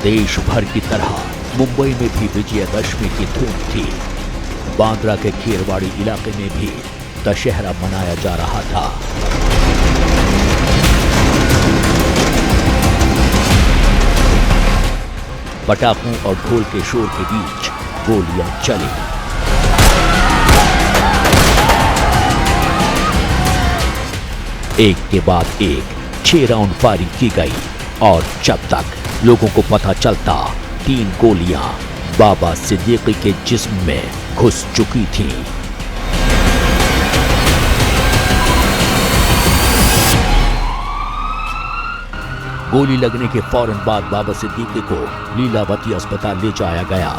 देश भर की तरह मुंबई में भी विजयदशमी की धूम थी। बांद्रा के खेरवाड़ी इलाके में भी दशहरा मनाया जा रहा था। पटाखों और ढोल के शोर के बीच गोलियां चली। एक के बाद एक 6 राउंड फायरिंग की गई और जब तक लोगों को पता चलता 3 गोलियां बाबा सिद्दीकी के जिस्म में घुस चुकी थीं। गोली लगने के फौरन बाद बाबा सिद्दीकी को लीलावती अस्पताल ले जाया गया,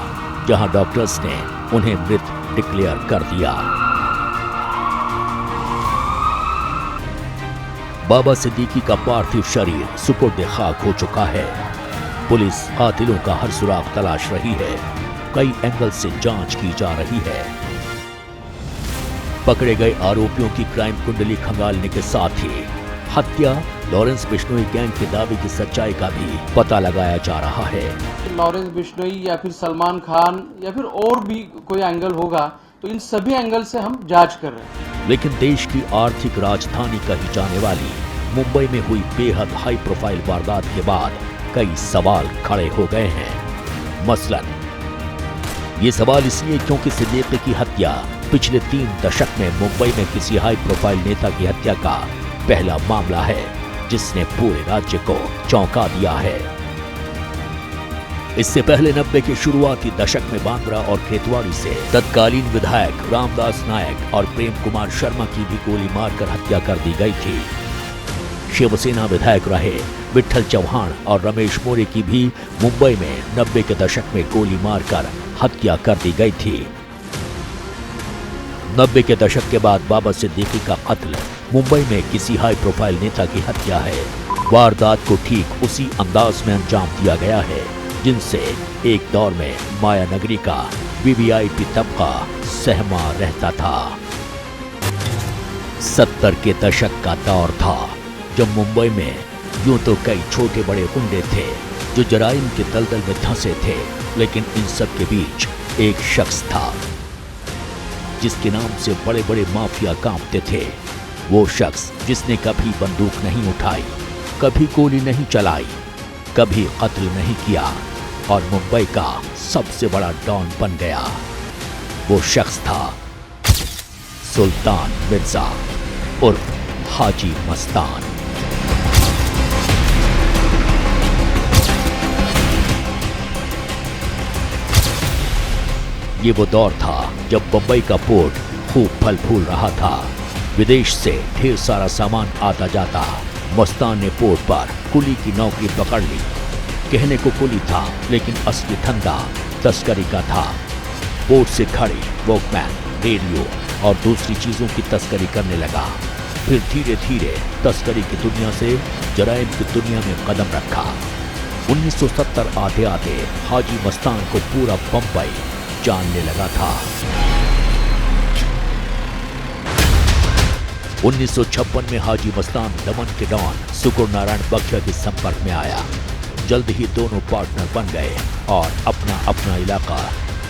जहां डॉक्टर्स ने उन्हें मृत डिक्लेयर कर दिया। बाबा सिद्दीकी का पार्थिव शरीर सुपुर्द खाक हो चुका है। पुलिस कातिलों का हर सुराग तलाश रही है। कई एंगल से जांच की जा रही है। पकड़े गए आरोपियों की क्राइम कुंडली खंगालने के साथ ही हत्या लॉरेंस बिश्नोई गैंग के दावे की सच्चाई का भी पता लगाया जा रहा है। लॉरेंस बिश्नोई या फिर सलमान खान या फिर और भी कोई एंगल होगा, तो इन सभी एंगल से हम जांच कर रहे हैं। लेकिन देश की आर्थिक राजधानी कही जाने वाली मुंबई में हुई बेहद हाई प्रोफाइल वारदात के बाद कई सवाल खड़े हो गए हैं। मसलन ये सवाल इसलिए क्योंकि सिद्दीकी की हत्या पिछले 3 दशक में मुंबई में किसी हाई प्रोफाइल नेता की हत्या का पहला मामला है, जिसने पूरे राज्य को चौंका दिया है। इससे पहले 90 के शुरुआती दशक में बांद्रा और खेतवाड़ी से तत्कालीन विधायक रामदास नायक और प्रेम कुमार शर्मा की भी गोली मारकर हत्या कर दी गई थी। शिवसेना विधायक रहे विठल चौहान और रमेश मोरे की भी मुंबई में 90 के दशक में गोली मारकर हत्या कर दी गई थी। 90 के दशक के बाद बाबा सिद्दीकी का कत्ल मुंबई में किसी हाई प्रोफाइल नेता की हत्या है। वारदात को ठीक उसी अंदाज में अंजाम दिया गया है जिनसे एक दौर में माया नगरी का वीवीआईपी तबका सहमा रहता था। 70 के दशक का दौर था जब मुंबई में यूं तो कई छोटे बड़े गुंडे थे जो जराइम के दलदल में धंसे थे, लेकिन इन सब के बीच एक शख्स था जिसके नाम से बड़े बड़े माफिया कांपते थे। वो शख्स जिसने कभी बंदूक नहीं उठाई, कभी गोली नहीं चलाई, कभी कत्ल नहीं किया और मुंबई का सबसे बड़ा डॉन बन गया। वो शख्स था सुल्तान मिर्जा उर्फ हाजी मस्तान। ये वो दौर था जब बंबई का पोर्ट खूब फल फूल रहा था। विदेश से ढेर सारा सामान आता जाता। मस्तान ने पोर्ट पर कुली की नौकरी पकड़ ली। कहने को कुली था, लेकिन असली धंधा तस्करी का था। पोर्ट से घड़ी, वॉकमैन, रेडियो और दूसरी चीजों की तस्करी करने लगा। फिर धीरे धीरे तस्करी की दुनिया से जराइम की दुनिया में कदम रखा। 1970 आते आते हाजी मस्तान को पूरा बंबई जानने लगा था। 1956 में हाजी मस्तान दमन के डॉन सुकुर नारायण बख्शिया के संपर्क में आया। जल्द ही दोनों पार्टनर बन गए और अपना अपना इलाका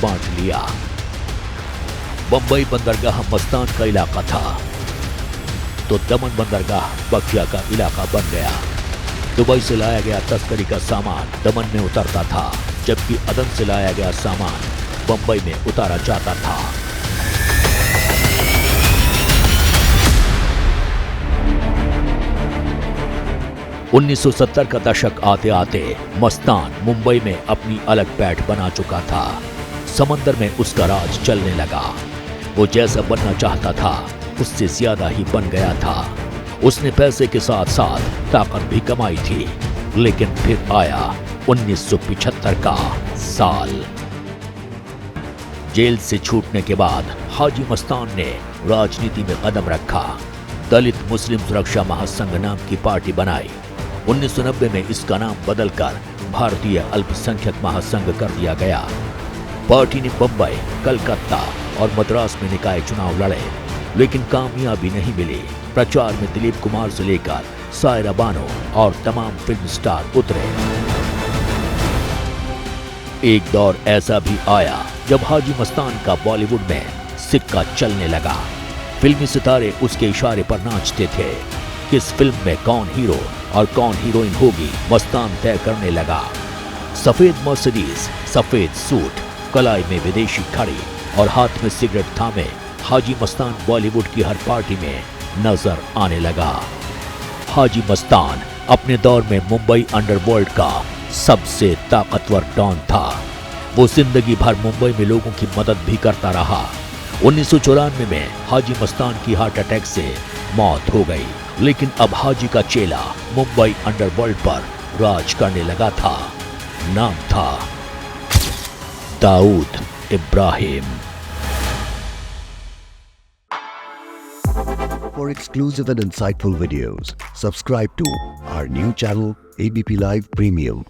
बांट लिया। बंबई बंदरगाह मस्तान का इलाका था तो दमन बंदरगाह बख्शिया का इलाका बन गया। दुबई से लाया गया तस्करी का सामान दमन में उतरता था, जबकि अदन से लाया गया सामान बंबई में उतारा जाता था। उन्नीस 1970 का दशक आते आते मस्तान मुंबई में अपनी अलग पैठ बना चुका था। समंदर में उसका राज चलने लगा। वो जैसा बनना चाहता था उससे ज्यादा ही बन गया था। उसने पैसे के साथ साथ ताकत भी कमाई थी। लेकिन फिर आया 1975 का साल। जेल से छूटने के बाद हाजी मस्तान ने राजनीति में कदम रखा। दलित मुस्लिम सुरक्षा महासंघ नाम की पार्टी बनाई। 1990 में इसका नाम बदलकर भारतीय अल्पसंख्यक महासंघ कर दिया गया। पार्टी ने बंबई, कलकत्ता और मद्रास में निकाय चुनाव लड़े, लेकिन कामयाबी नहीं मिली। प्रचार में दिलीप कुमार से लेकर सायरा बानो और तमाम फिल्म स्टार उतरे। एक दौर ऐसा भी आया जब हाजी मस्तान का बॉलीवुड में सिक्का चलने लगा। फिल्मी सितारे उसके इशारे पर नाचते थे। किस फिल्म में कौन हीरो और कौन हीरोइन होगी, मस्तान तय करने लगा। सफेद मर्सिडीज, सफेद सूट, कलाई में विदेशी घड़ी और हाथ में सिगरेट थामे हाजी मस्तान बॉलीवुड की हर पार्टी में नजर आने लगा। हाजी मस्तान अपने दौर में मुंबई अंडरवर्ल्ड का सबसे ताकतवर डॉन था। वो जिंदगी भर मुंबई में लोगों की मदद भी करता रहा। 1994 में हाजी मस्तान की हार्ट अटैक से मौत हो गई, लेकिन अब हाजी का चेला मुंबई अंडरवर्ल्ड पर राज करने लगा था। नाम था Dawood Ibrahim. For exclusive and insightful videos, subscribe to our new channel ABP Live Premium.